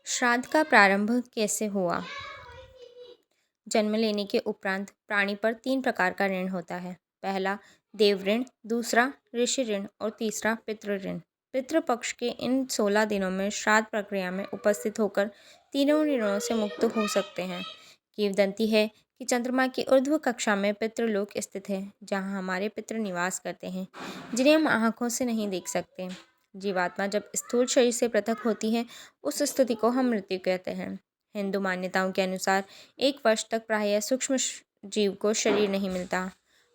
श्राद्ध का प्रारंभ कैसे हुआ? जन्म लेने के उपरांत प्राणी पर 3 प्रकार का ऋण होता है। पहला देव ऋण, दूसरा ऋषि ऋण और तीसरा पितृ ऋण। पितृपक्ष के इन 16 दिनों में श्राद्ध प्रक्रिया में उपस्थित होकर तीनों ऋणों से मुक्त हो सकते हैं। किंवदंती है कि चंद्रमा की ऊर्ध्व कक्षा में पितृलोक स्थित है, जहाँ हमारे पितृ निवास करते हैं, जिन्हें हम आँखों से नहीं देख सकते। जीवात्मा जब स्थूल शरीर से पृथक होती है, उस स्थिति को हम मृत्यु कहते हैं। हिंदू मान्यताओं के अनुसार 1 वर्ष तक प्रायः सूक्ष्म जीव को शरीर नहीं मिलता।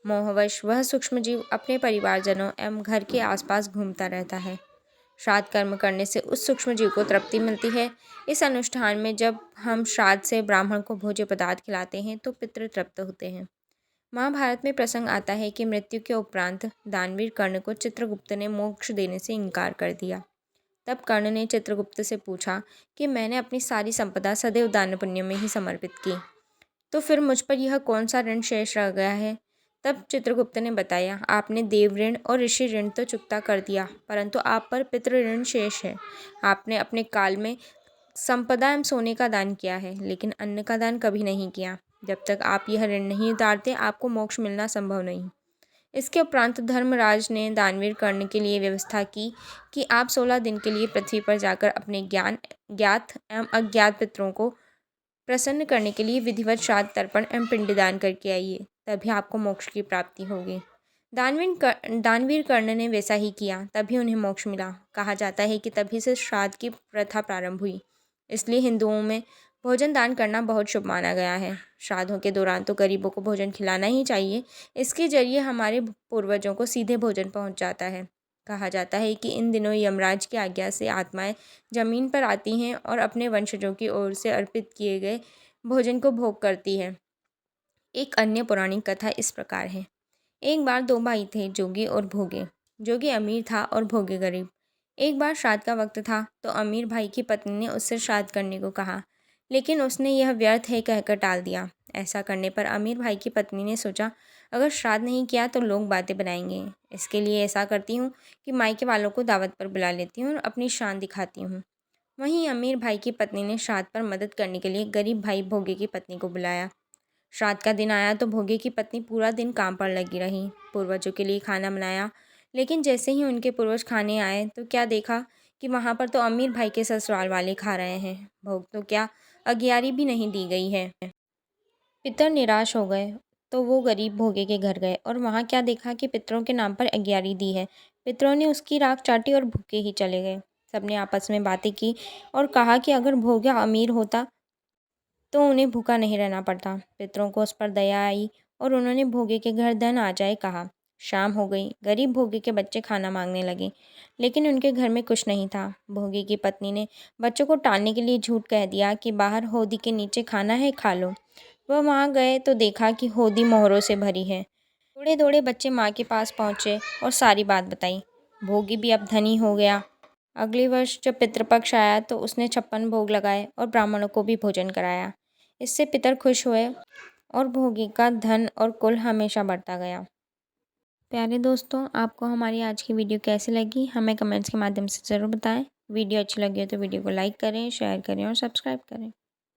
मोहवश वह सूक्ष्म जीव अपने परिवारजनों एवं घर के आसपास घूमता रहता है। श्राद्ध कर्म करने से उस सूक्ष्म जीव को तृप्ति मिलती है। इस अनुष्ठान में जब हम श्राद्ध से ब्राह्मण को भोज्य पदार्थ खिलाते हैं तो पितृ तृप्त होते हैं। महाभारत में प्रसंग आता है कि मृत्यु के उपरांत दानवीर कर्ण को चित्रगुप्त ने मोक्ष देने से इनकार कर दिया। तब कर्ण ने चित्रगुप्त से पूछा कि मैंने अपनी सारी संपदा सदैव दान पुण्य में ही समर्पित की, तो फिर मुझ पर यह कौन सा ऋण शेष रह गया है? तब चित्रगुप्त ने बताया, आपने देव ऋण और ऋषि ऋण तो चुकता कर दिया, परंतु आप पर पितृ ऋण शेष है। आपने अपने काल में संपदा एवं सोने का दान किया है, लेकिन अन्न का दान कभी नहीं किया। जब तक आप यह ऋण नहीं उतारते, आपको मोक्ष मिलना संभव नहीं। इसके उपरांत धर्मराज ने दानवीर कर्ण के लिए व्यवस्था की कि आप 16 दिन के लिए पृथ्वी पर जाकर अपने ज्ञात एवं अज्ञात पितरों को प्रसन्न करने के लिए विधिवत श्राद्ध तर्पण एवं पिंडदान करके आइए, तभी आपको मोक्ष की प्राप्ति होगी। दानवीर कर्ण ने वैसा ही किया, तभी उन्हें मोक्ष मिला। कहा जाता है कि तभी से श्राद्ध की प्रथा प्रारंभ हुई। इसलिए हिंदुओं में भोजन दान करना बहुत शुभ माना गया है। श्राद्धों के दौरान तो गरीबों को भोजन खिलाना ही चाहिए। इसके जरिए हमारे पूर्वजों को सीधे भोजन पहुंच जाता है। कहा जाता है कि इन दिनों यमराज की आज्ञा से आत्माएं जमीन पर आती हैं और अपने वंशजों की ओर से अर्पित किए गए भोजन को भोग करती है। एक अन्य पौराणिक कथा इस प्रकार है। एक बार 2 भाई थे, जोगी और भोगे। जोगी अमीर था और भोगे गरीब। एक बार श्राद्ध का वक्त था तो अमीर भाई की पत्नी ने उससे श्राद्ध करने को कहा, लेकिन उसने यह व्यर्थ है कहकर टाल दिया। ऐसा करने पर अमीर भाई की पत्नी ने सोचा, अगर श्राद्ध नहीं किया तो लोग बातें बनाएंगे। इसके लिए ऐसा करती हूँ कि मायके वालों को दावत पर बुला लेती हूँ और अपनी शान दिखाती हूँ। वहीं अमीर भाई की पत्नी ने श्राद्ध पर मदद करने के लिए गरीब भाई भोगे की पत्नी को बुलाया। श्राद्ध का दिन आया तो भोगे की पत्नी पूरा दिन काम पर लगी रही। पूर्वजों के लिए खाना बनाया, लेकिन जैसे ही उनके पूर्वज खाने आए तो क्या देखा कि वहाँ पर तो अमीर भाई के ससुराल वाले खा रहे हैं। भोग तो क्या, अगियारी भी नहीं दी गई है। पितर निराश हो गए तो वो गरीब भोगे के घर गए और वहाँ क्या देखा कि पितरों के नाम पर अगियारी दी है। पितरों ने उसकी राख चाटी और भूखे ही चले गए। सबने आपस में बातें की और कहा कि अगर भोगा अमीर होता तो उन्हें भूखा नहीं रहना पड़ता। पितरों को उस पर दया आई और उन्होंने भोगे के घर धन आ जाए कहा। शाम हो गई। गरीब भोगे के बच्चे खाना मांगने लगे, लेकिन उनके घर में कुछ नहीं था। भोगे की पत्नी ने बच्चों को टालने के लिए झूठ कह दिया कि बाहर होदी के नीचे खाना है, खा लो। वह वहाँ गए तो देखा कि होदी मोहरों से भरी है। दौड़े दौड़े बच्चे माँ के पास पहुँचे और सारी बात बताई। भोगी भी अब धनी हो गया। अगले वर्ष जब पितृपक्ष आया तो उसने 56 भोग लगाए और ब्राह्मणों को भी भोजन कराया। इससे पितर खुश हुए और भोगी का धन और कुल हमेशा बढ़ता गया। प्यारे दोस्तों, आपको हमारी आज की वीडियो कैसी लगी हमें कमेंट्स के माध्यम से ज़रूर बताएं। वीडियो अच्छी लगी हो तो वीडियो को लाइक करें, शेयर करें और सब्सक्राइब करें।